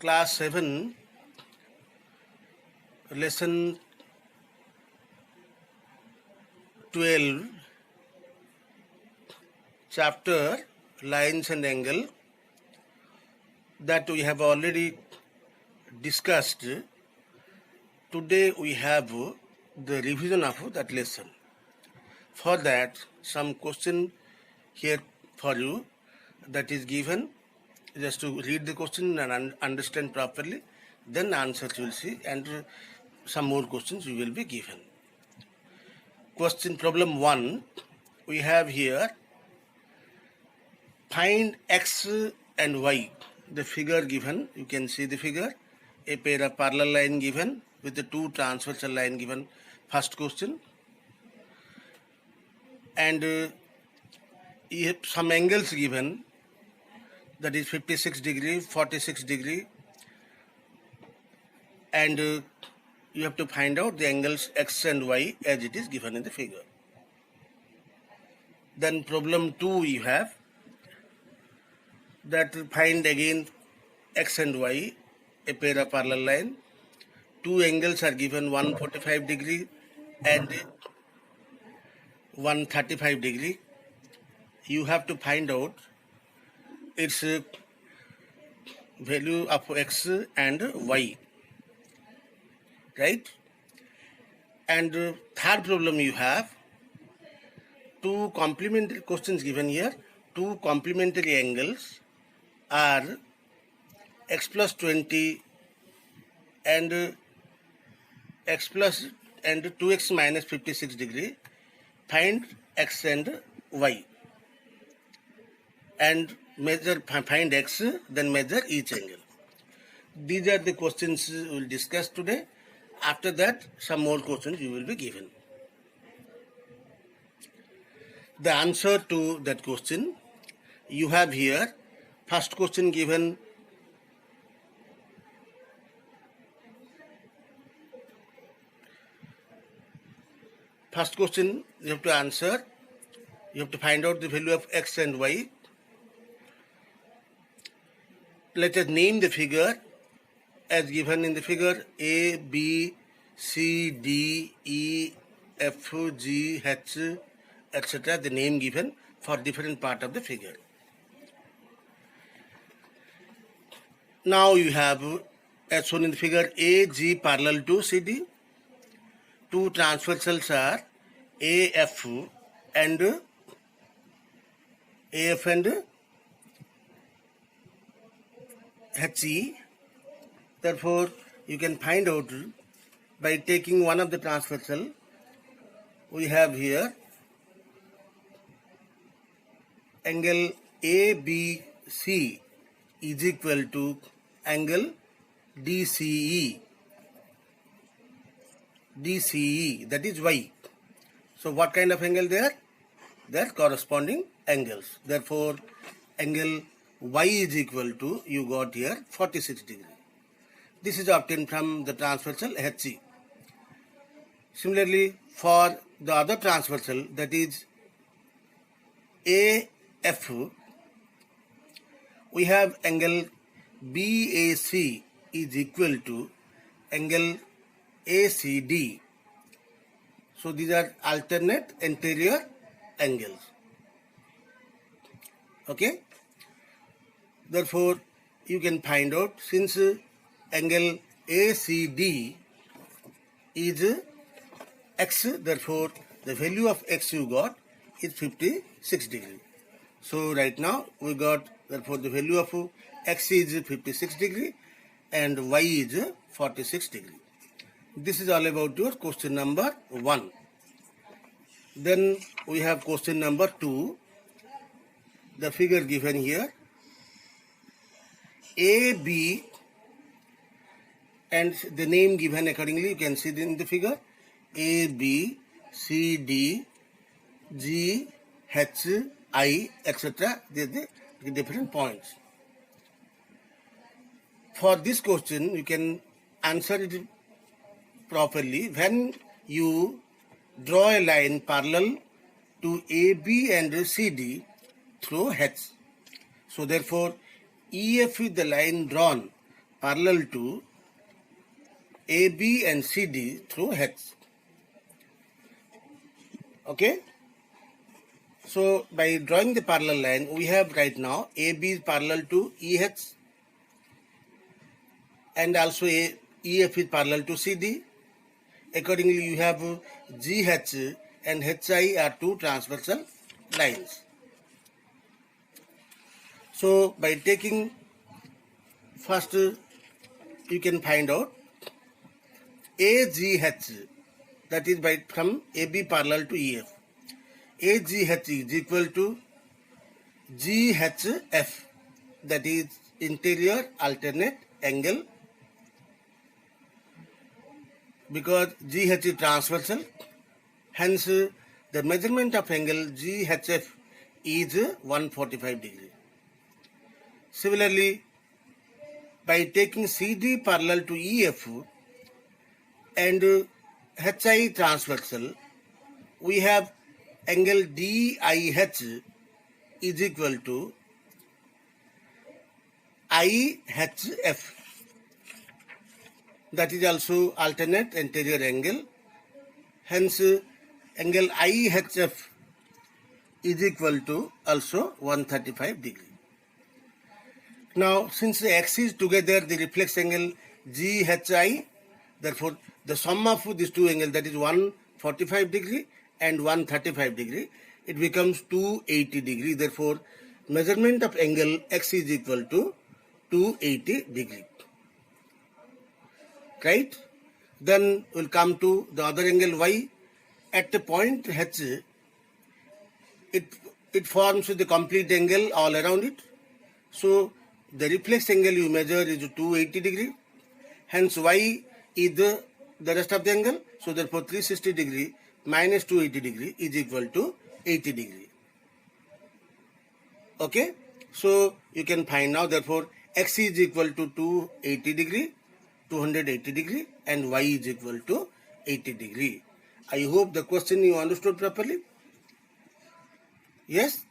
Class 7, Lesson 12, Chapter Lines and Angle, that we have already discussed. Today we have the revision of that lesson. For that, some question here for you that is given. Just to read the question and understand properly, then answers you will see, and some more questions you will be given. Question problem 1, we have here, find x and y. The figure given, you can see the figure, a pair of parallel line given with the two transversal line given, first question, and you have some angles given, that is 56 degree, 46 degree, and you have to find out the angles x and y as it is given in the figure. Then problem 2 you have, that find again x and y, a pair of parallel line. Two angles are given, 145 degree and 135 degree. You have to find out its value of x and y, right? And third problem you have, two complementary questions given here. Two complementary angles are x plus 20 and x plus and 2x minus 56 degree. Find x and y and measure, find x, then measure each angle. These are the questions we will discuss today. After that, some more questions you will be given. The answer to that question you have here. First question given, first question you have to answer. You have to find out the value of x and y. Let us name the figure as given in the figure: A, B, C, D, E, F, G, H, etc. The name given for different part of the figure. Now you have, as shown in the figure, AG parallel to CD. Two transversals are AF and HE. Therefore, you can find out by taking one of the transversal. We have here angle ABC is equal to angle DCE, that is y. So what kind of angle they are? They are corresponding angles. Therefore, angle y is equal to, you got here, 46 degree. This is obtained from the transversal HC. Similarly, for the other transversal, that is AF, we have angle BAC is equal to angle ACD. So these are alternate anterior angles. Okay. Therefore, you can find out, since angle ACD is x, therefore the value of x you got is 56 degree. So right now we got, therefore the value of x is 56 degree and y is 46 degree. This is all about your question number 1. Then we have question number 2. The figure given here, AB, and the name given accordingly, you can see in the figure, A, B, C, D, G, H, I, etc. They are the different points. For this question, you can answer it properly when you draw a line parallel to AB and CD through H. So therefore, EF is the line drawn parallel to AB and CD through H. Okay. So by drawing the parallel line, we have right now AB is parallel to EH and also EF is parallel to CD. Accordingly, you have GH and HI are two transversal lines. So by taking first, you can find out AGH, that is by from AB parallel to EF. AGH is equal to GHF, that is interior alternate angle, because GH is transversal, hence the measurement of angle GHF is 145 degree. Similarly, by taking CD parallel to EF and HI transversal, we have angle DIH is equal to IHF, that is also alternate anterior angle, hence angle IHF is equal to also 135 degree. Now since the X is together the reflex angle GHI, therefore the sum of these two angles, that is 145 degree and 135 degree, it becomes 280 degree. Therefore measurement of angle X is equal to 280 degree. Right? Then we'll come to the other angle Y. At the point H, it forms the complete angle all around it. So the reflex angle you measure is 280 degree. Hence Y is the rest of the angle. So therefore 360 degree minus 280 degree is equal to 80 degree. Okay. So you can find now therefore X is equal to 280 degree, 280 degree, and Y is equal to 80 degree. I hope the question you understood properly. Yes.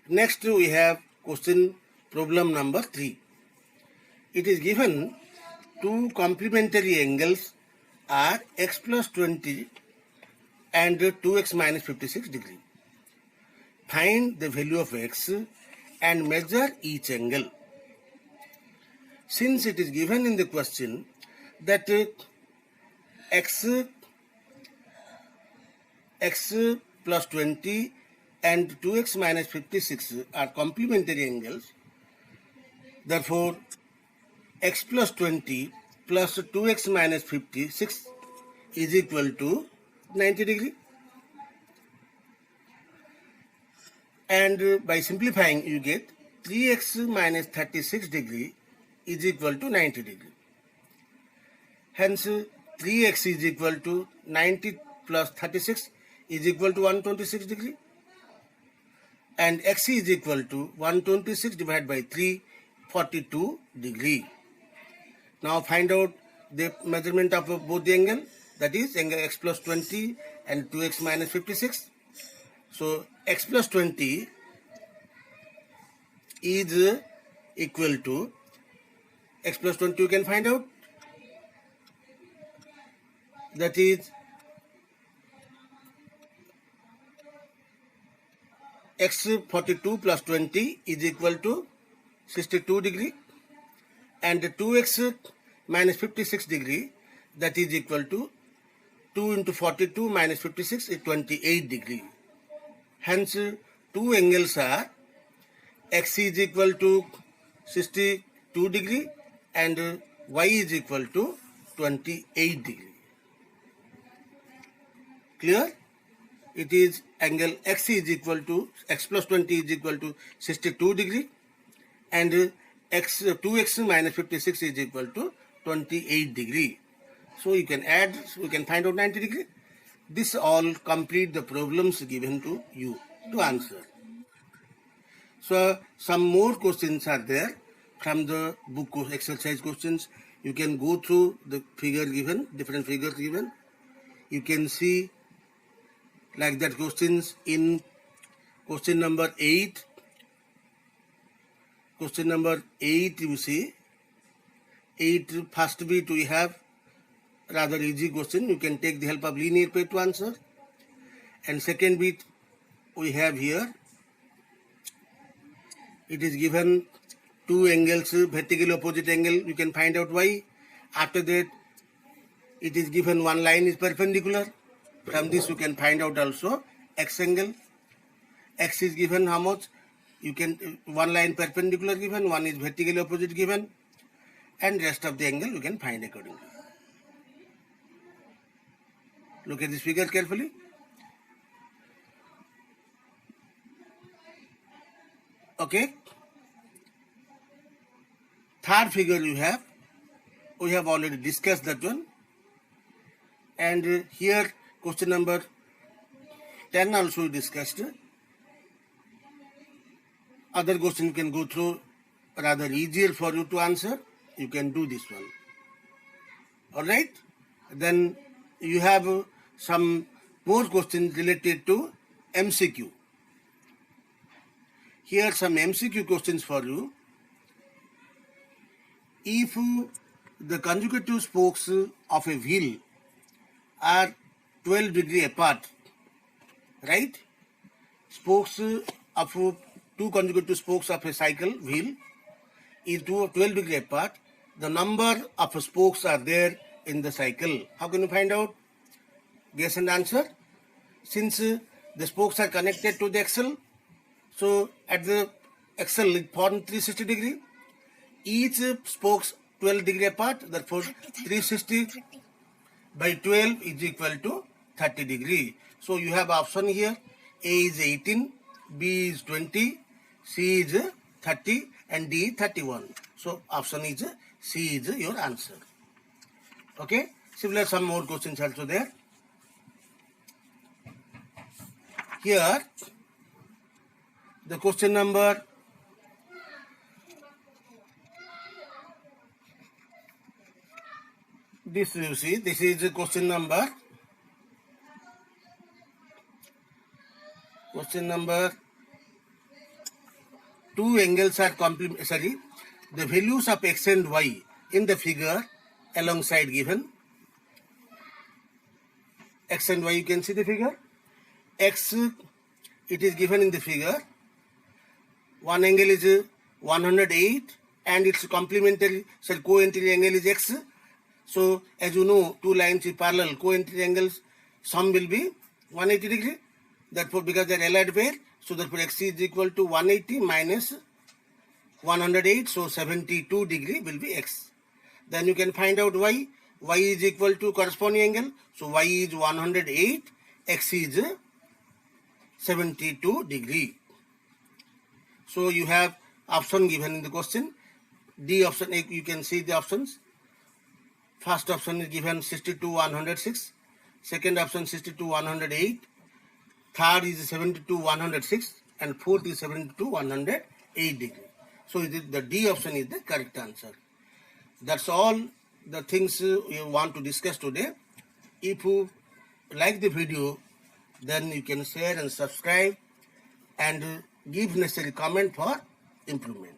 Next we have question problem number 3. It is given two complementary angles are x plus 20 and 2x minus 56 degree. Find the value of x and measure each angle. Since it is given in the question that x plus 20 and 2x minus 56 are complementary angles, therefore x plus 20 plus 2x minus 56 is equal to 90 degree. And by simplifying you get 3x minus 36 degree is equal to 90 degree. Hence 3x is equal to 90 plus 36 is equal to 126 degree. And x is equal to 126 divided by 3, 42 degree. Now find out the measurement of both the angle, that is angle x plus 20 and 2x minus 56. So x plus 20 is equal to x plus 20 you can find out, that is x 42 plus 20 is equal to 62 degree, and 2x minus 56 degree, that is equal to 2 into 42 minus 56 is 28 degree. Hence two angles are x is equal to 62 degree and y is equal to 28 degree. Clear? It is angle x is equal to x plus 20 is equal to 62 degree and 2x minus 56 is equal to 28 degree. So you can add, so we can find out 90 degree. This all complete the problems given to you to answer. So some more questions are there from the book exercise questions. You can go through the figure given, different figures given. You can see like that questions in question number 8. Question number 8 you see First bit we have rather easy question. You can take the help of linear pair to answer. And second bit we have here. It is given two angles, vertical opposite angle. You can find out y. After that, it is given one line is perpendicular. From this you can find out also x angle. X is given how much? You can one line perpendicular given, one is vertical opposite given, and rest of the angle you can find accordingly. Look at this figure carefully. Okay. Third figure we have already discussed that one. And here question number 10 also we discussed. Other question you can go through, rather easier for you to answer. You can do this one. Alright. Then you have some more questions related to MCQ. Here some MCQ questions for you. If the consecutive spokes of a wheel are 12 degrees apart, right? Spokes of two consecutive spokes of a cycle wheel is 12 degrees apart. The number of spokes are there in the cycle. How can you find out? Guess and answer. Since the spokes are connected to the axle, so at the axle it forms 360 degree. Each spokes 12 degree apart, therefore 360 by 12 is equal to 30 degree. So you have option here. A is 18, B is 20, C is 30 and D is 31. So option is C is your answer. Okay. Similar some more questions also there. Here the question number this you see, this is the question number 2 angles are complementary. The values of x and y in the figure alongside given. X and y, you can see the figure. X, it is given in the figure. One angle is 108 and its complementary, co-entry angle is x. So as you know, two lines is parallel, co-entry angles sum will be 180 degree. Therefore, because they are allied pair, so therefore x is equal to 180 minus 108, so 72 degree will be x. Then you can find out y. Y is equal to corresponding angle, so y is 108, x is 72 degree. So you have option given in the question. D option, you can see the options. First option is given 62 106, second option 62 108, third is 72 106 and fourth is 72 108 degree. So the D option is the correct answer. That's all the things you want to discuss today. If you like the video, then you can share and subscribe and give necessary comment for improvement.